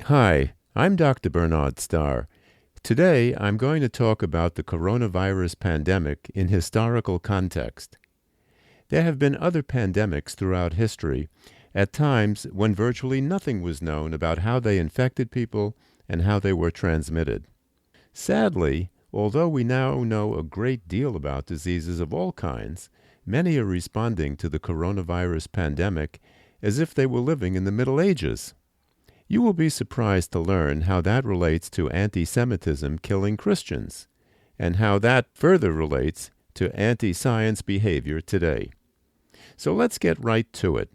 Hi, I'm Dr. Bernard Starr. Today, I'm going to talk about the coronavirus pandemic in historical context. There have been other pandemics throughout history, at times when virtually nothing was known about how they infected people and how they were transmitted. Sadly, although we now know a great deal about diseases of all kinds, many are responding to the coronavirus pandemic as if they were living in the Middle Ages. You will be surprised to learn how that relates to anti-Semitism killing Christians, and how that further relates to anti-science behavior today. So let's get right to it.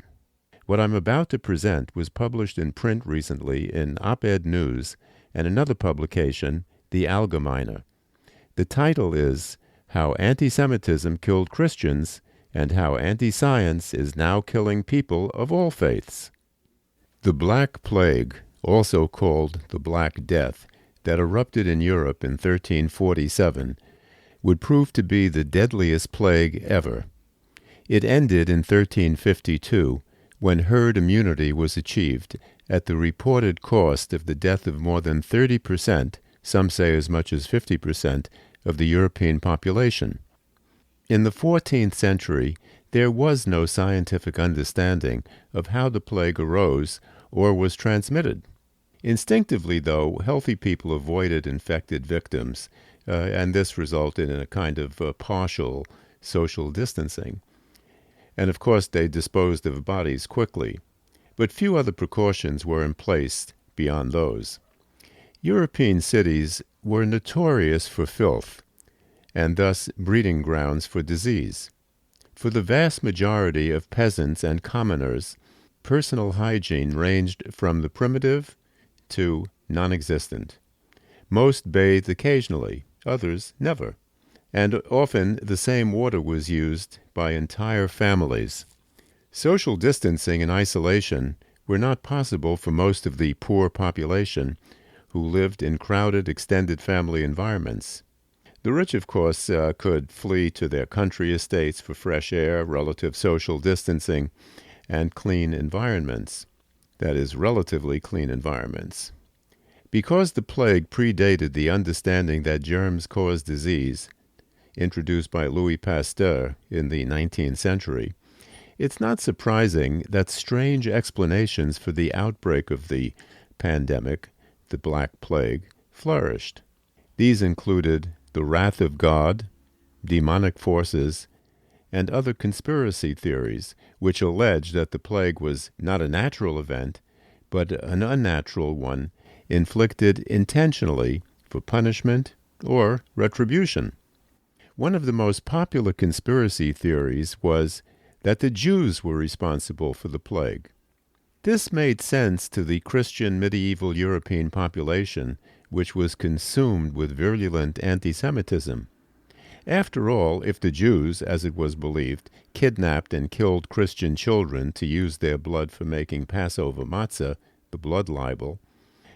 What I'm about to present was published in print recently in Op-Ed News and another publication, The Allgemeiner. The title is How Anti-Semitism Killed Christians and How Anti-Science is Now Killing People of All Faiths. The Black Plague, also called the Black Death, that erupted in Europe in 1347, would prove to be the deadliest plague ever. It ended in 1352, when herd immunity was achieved at the reported cost of the death of more than 30%, some say as much as 50%, of the European population. In the 14th century, there was no scientific understanding of how the plague arose or was transmitted. Instinctively, though, healthy people avoided infected victims, and this resulted in a kind of partial social distancing. And of course, they disposed of bodies quickly. But few other precautions were in place beyond those. European cities were notorious for filth, and thus breeding grounds for disease. For the vast majority of peasants and commoners, personal hygiene ranged from the primitive to non-existent. Most bathed occasionally, others never, and often the same water was used by entire families. Social distancing and isolation were not possible for most of the poor population who lived in crowded extended family environments. The rich, of course, could flee to their country estates for fresh air, relative social distancing, and clean environments. That is, relatively clean environments. Because the plague predated the understanding that germs cause disease, introduced by Louis Pasteur in the 19th century, it's not surprising that strange explanations for the outbreak of the pandemic, the Black Plague, flourished. These included the wrath of God, demonic forces, and other conspiracy theories, which allege that the plague was not a natural event, but an unnatural one inflicted intentionally for punishment or retribution. One of the most popular conspiracy theories was that the Jews were responsible for the plague. This made sense to the Christian medieval European population, which was consumed with virulent anti-Semitism. After all, if the Jews, as it was believed, kidnapped and killed Christian children to use their blood for making Passover matzah, the blood libel,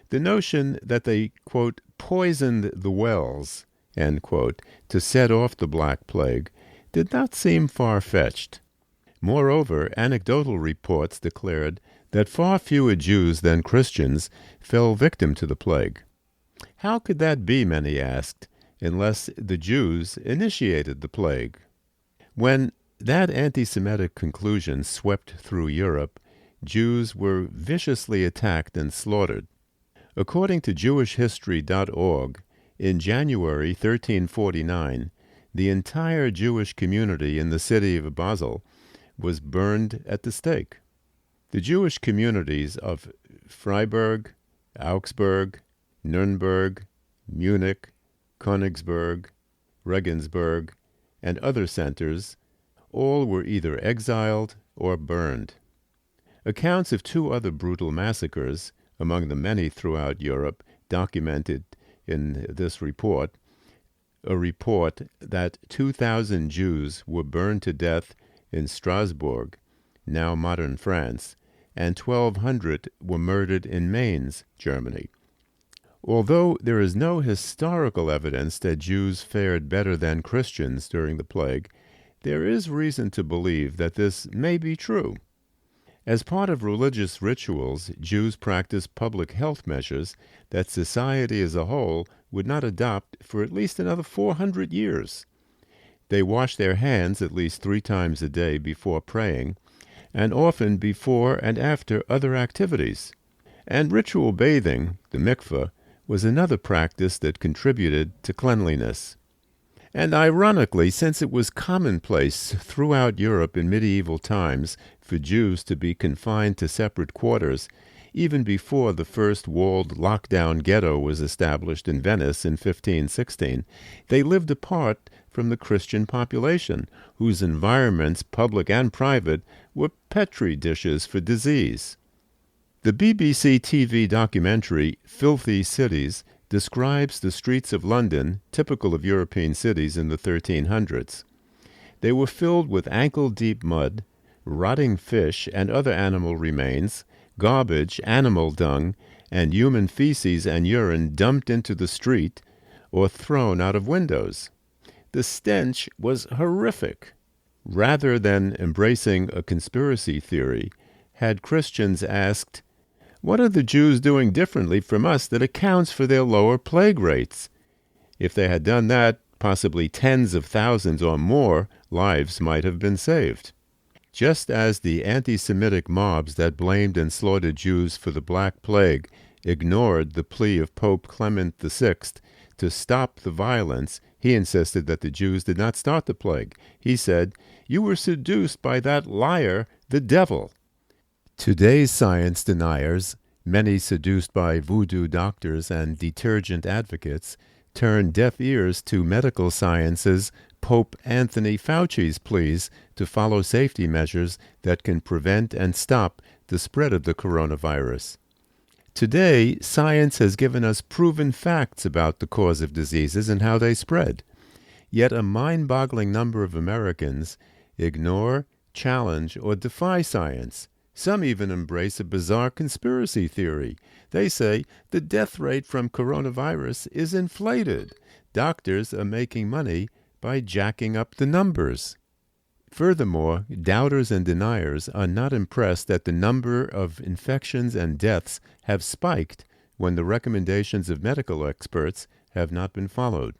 the notion that they, quote, poisoned the wells, end quote, to set off the Black Plague did not seem far-fetched. Moreover, anecdotal reports declared that far fewer Jews than Christians fell victim to the plague. How could that be, many asked, unless the Jews initiated the plague? When that anti-Semitic conclusion swept through Europe, Jews were viciously attacked and slaughtered. According to JewishHistory.org, in January 1349, the entire Jewish community in the city of Basel was burned at the stake. The Jewish communities of Freiburg, Augsburg, Nuremberg, Munich, Königsberg, Regensburg, and other centers, all were either exiled or burned. Accounts of two other brutal massacres, among the many throughout Europe, documented in this report, a report that 2,000 Jews were burned to death in Strasbourg, now modern France, and 1,200 were murdered in Mainz, Germany. Although there is no historical evidence that Jews fared better than Christians during the plague, there is reason to believe that this may be true. As part of religious rituals, Jews practice public health measures that society as a whole would not adopt for at least another 400 years. They wash their hands at least 3 times a day before praying, and often before and after other activities. And ritual bathing, the mikveh, was another practice that contributed to cleanliness. And ironically, since it was commonplace throughout Europe in medieval times for Jews to be confined to separate quarters, even before the first walled lockdown ghetto was established in Venice in 1516, they lived apart from the Christian population, whose environments, public and private, were petri dishes for disease. The BBC TV documentary Filthy Cities describes the streets of London, typical of European cities in the 1300s. They were filled with ankle-deep mud, rotting fish and other animal remains, garbage, animal dung, and human feces and urine dumped into the street or thrown out of windows. The stench was horrific. Rather than embracing a conspiracy theory, had Christians asked, "What are the Jews doing differently from us that accounts for their lower plague rates?" If they had done that, possibly tens of thousands or more lives might have been saved. Just as the anti-Semitic mobs that blamed and slaughtered Jews for the Black Plague ignored the plea of Pope Clement VI to stop the violence, he insisted that the Jews did not start the plague. He said, "You were seduced by that liar, the devil." Today's science deniers, many seduced by voodoo doctors and detergent advocates, turn deaf ears to medical science's Pope Anthony Fauci's pleas to follow safety measures that can prevent and stop the spread of the coronavirus. Today, science has given us proven facts about the cause of diseases and how they spread. Yet a mind-boggling number of Americans ignore, challenge, or defy science. Some even embrace a bizarre conspiracy theory. They say the death rate from coronavirus is inflated. Doctors are making money by jacking up the numbers. Furthermore, doubters and deniers are not impressed that the number of infections and deaths have spiked when the recommendations of medical experts have not been followed.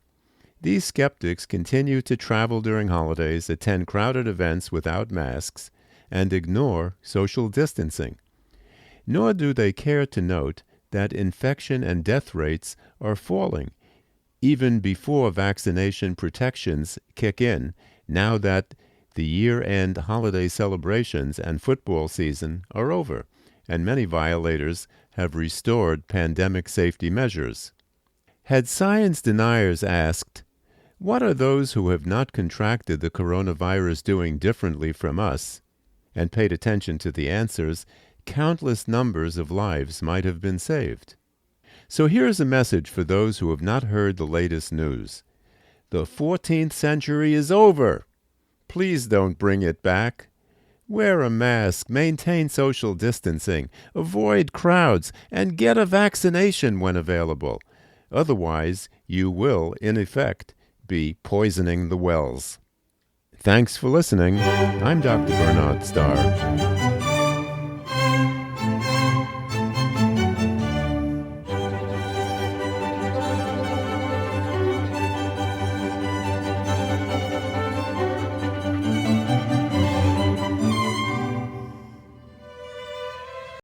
These skeptics continue to travel during holidays, attend crowded events without masks, and ignore social distancing. Nor do they care to note that infection and death rates are falling, even before vaccination protections kick in, now that the year-end holiday celebrations and football season are over, and many violators have restored pandemic safety measures. Had science deniers asked, "What are those who have not contracted the coronavirus doing differently from us?" and paid attention to the answers, countless numbers of lives might have been saved. So here's a message for those who have not heard the latest news. The 14th century is over. Please don't bring it back. Wear a mask, maintain social distancing, avoid crowds, and get a vaccination when available. Otherwise, you will, in effect, be poisoning the wells. Thanks for listening. I'm Dr. Bernard Starr.